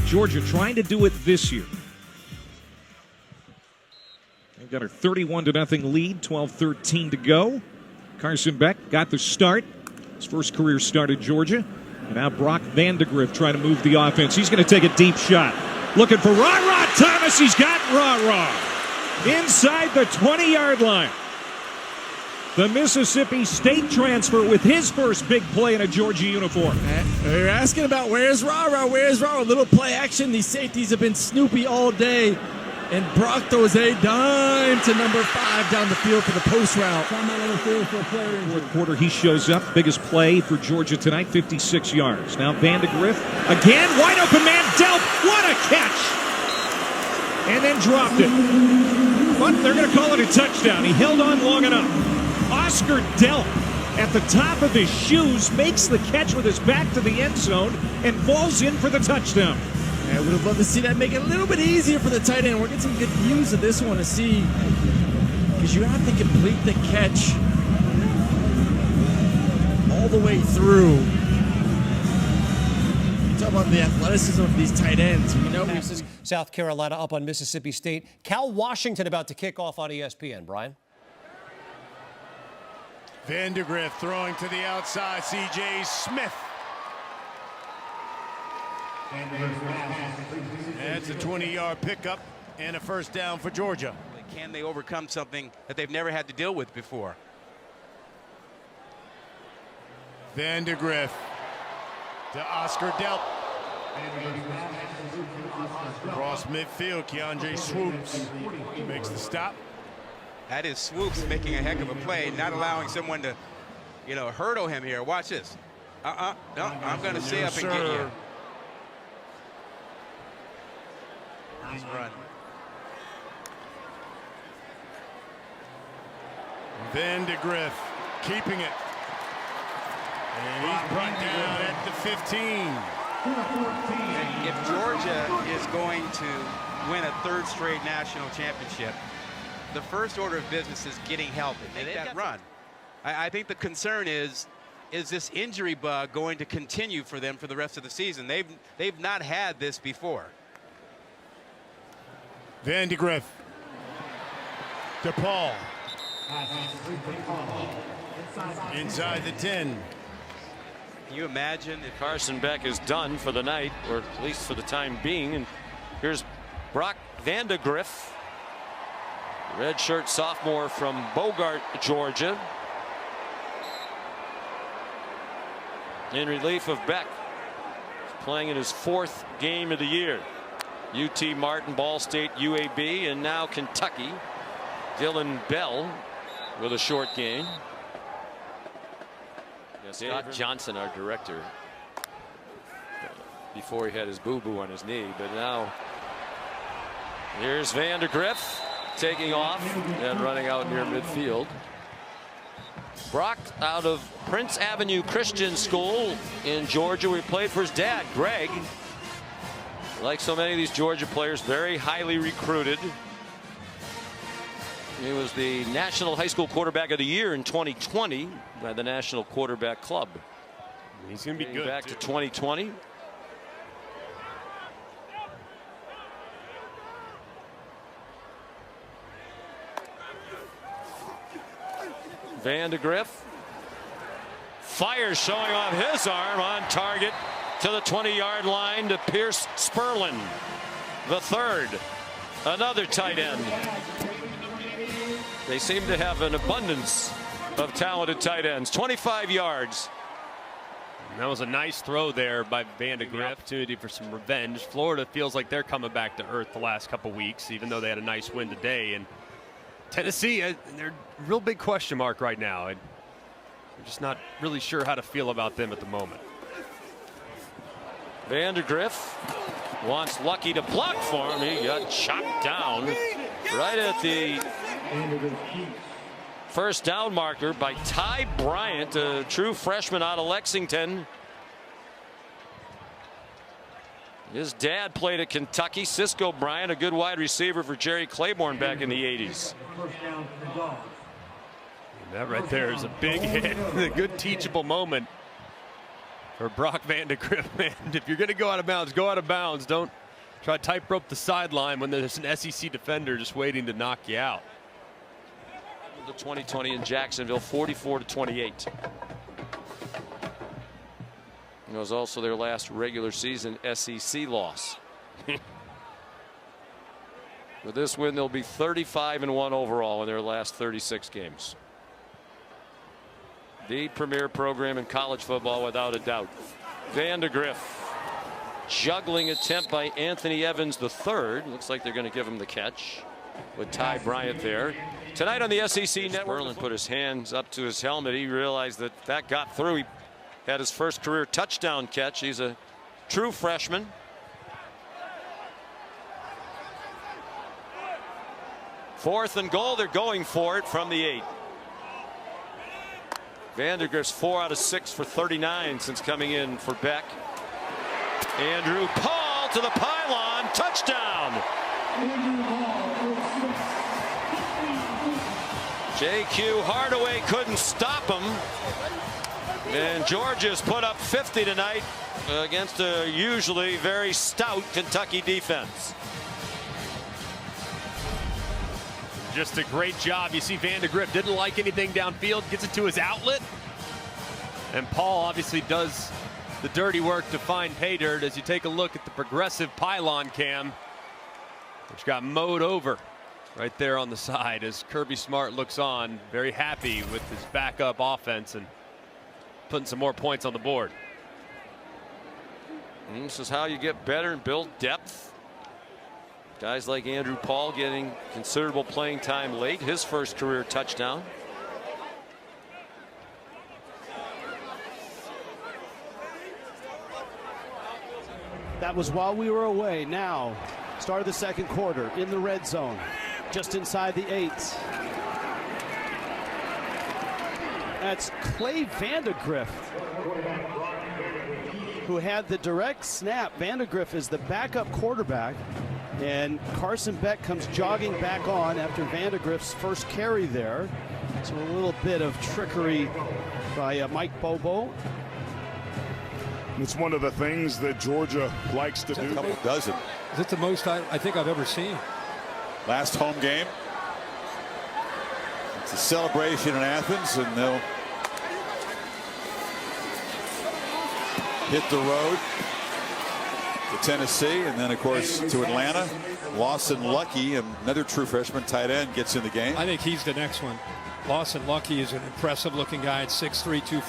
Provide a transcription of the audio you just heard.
Georgia trying to do it this year. They've got a 31-0 lead, 12-13 to go. Carson Beck got the start. His first career start at Georgia. And now Brock Vandagriff trying to move the offense. He's going to take a deep shot. Looking for Ra-Ra Thomas. He's got Ra-Ra inside the 20-yard line. The Mississippi State transfer with his first big play in a Georgia uniform. You're asking about where's Ra-Ra? Where's Ra-Ra? Little play action. These safeties have been snoopy all day. And Brock throws a dime to number 5 down the field for the post route. Fourth quarter, he shows up. Biggest play for Georgia tonight, 56 yards. Now Vandagriff again, wide open man, Delp. What a catch! And then dropped it. But they're going to call it a touchdown. He held on long enough. Oscar Delp, at the top of his shoes, makes the catch with his back to the end zone and falls in for the touchdown. I would have loved to see that make it a little bit easier for the tight end. We're getting some good views of this one to see, because you have to complete the catch all the way through. You talk about the athleticism of these tight ends. We know South Carolina up on Mississippi State. Cal Washington about to kick off on ESPN. Brian. Vandagriff throwing to the outside. C.J. Smith. That's a 20-yard pickup and a first down for Georgia. Can they overcome something that they've never had to deal with before? Vandagriff to Oscar Delp. Across midfield, Keandre Swoops makes the stop. That is Swoops making a heck of a play, not allowing someone to, hurdle him here. Watch this. No, I'm going to stay up and get you. Nice run. Vandagriff keeping it. And he's brought down at the 15. If Georgia is going to win a third straight national championship, the first order of business is getting help and make that run. I think the concern is this injury bug going to continue for them for the rest of the season? They've not had this before. Vandagriff to Paul. Inside the 10. Can you imagine if Carson Beck is done for the night, or at least for the time being? And here's Brock Vandagriff, redshirt sophomore from Bogart, Georgia, in relief of Beck. He's playing in his 4th game of the year. UT Martin, Ball State, UAB, and now Kentucky. Dylan Bell with a short gain. Scott Johnson, our director, before he had his boo-boo on his knee, but now here's Vandagriff taking off and running out near midfield. Brock out of Prince Avenue Christian School in Georgia. We played for his dad, Greg. Like so many of these Georgia players, very highly recruited. He was the National High School Quarterback of the Year in 2020 by the National Quarterback Club. He's going to be good. Back to 2020. Vandagriff fires, showing off his arm, on target to the 20-yard line to Pierce Sperlin, the third. Another tight end. They seem to have an abundance of talented tight ends. 25 yards. That was a nice throw there by Vandagriff. Opportunity for some revenge. Florida feels like they're coming back to earth the last couple weeks, even though they had a nice win today. And Tennessee, they're a real big question mark right now. And we're just not really sure how to feel about them at the moment. Vandagriff wants Lucky to block for him. He got chopped down right at the first down marker by Ty Bryant, a true freshman out of Lexington. His dad played at Kentucky. Cisco Bryant, a good wide receiver for Jerry Claiborne back in the 80s. That right there is a big hit, a good teachable moment for Brock Vandagriff, man. If you're going to go out of bounds, go out of bounds. Don't try to tight rope the sideline when there's an SEC defender just waiting to knock you out. The 2020 in Jacksonville, 44-28. It was also their last regular season SEC loss. With this win, they'll be 35-1 overall in their last 36 games. The premier program in college football, without a doubt. Vandagriff, juggling attempt by Anthony Evans III. Looks like they're going to give him the catch with Ty Bryant there. Tonight on the SEC Network, Sperlin put his hands up to his helmet. He realized that got through. He had his first career touchdown catch. He's a true freshman. Fourth and goal. They're going for it from the 8. Vandagriff's 4 out of 6 for 39 since coming in for Beck. Andrew Paul to the pylon. Touchdown. J.Q. Hardaway couldn't stop him. And Georgia's put up 50 tonight against a usually very stout Kentucky defense. Just a great job. You see Vandagriff didn't like anything downfield, gets it to his outlet. And Paul obviously does the dirty work to find pay dirt as you take a look at the progressive pylon cam, which got mowed over right there on the side as Kirby Smart looks on, very happy with his backup offense and putting some more points on the board. And this is how you get better and build depth. Guys like Andrew Paul getting considerable playing time late, his first career touchdown. That was while we were away. Now, start of the second quarter in the red zone, just inside the 8. That's Clay Vandagriff, who had the direct snap. Vandagriff is the backup quarterback, and Carson Beck comes jogging back on after Vandagriff's first carry there. So a little bit of trickery by Mike Bobo. It's one of the things that Georgia likes to do. A couple dozen. Is it the most I think I've ever seen? Last home game. It's a celebration in Athens, and they'll hit the road to Tennessee, and then of course to Atlanta. Lawson Lucky, another true freshman tight end, gets in the game. I think he's the next one. Lawson Lucky is an impressive looking guy at 6'3", 240.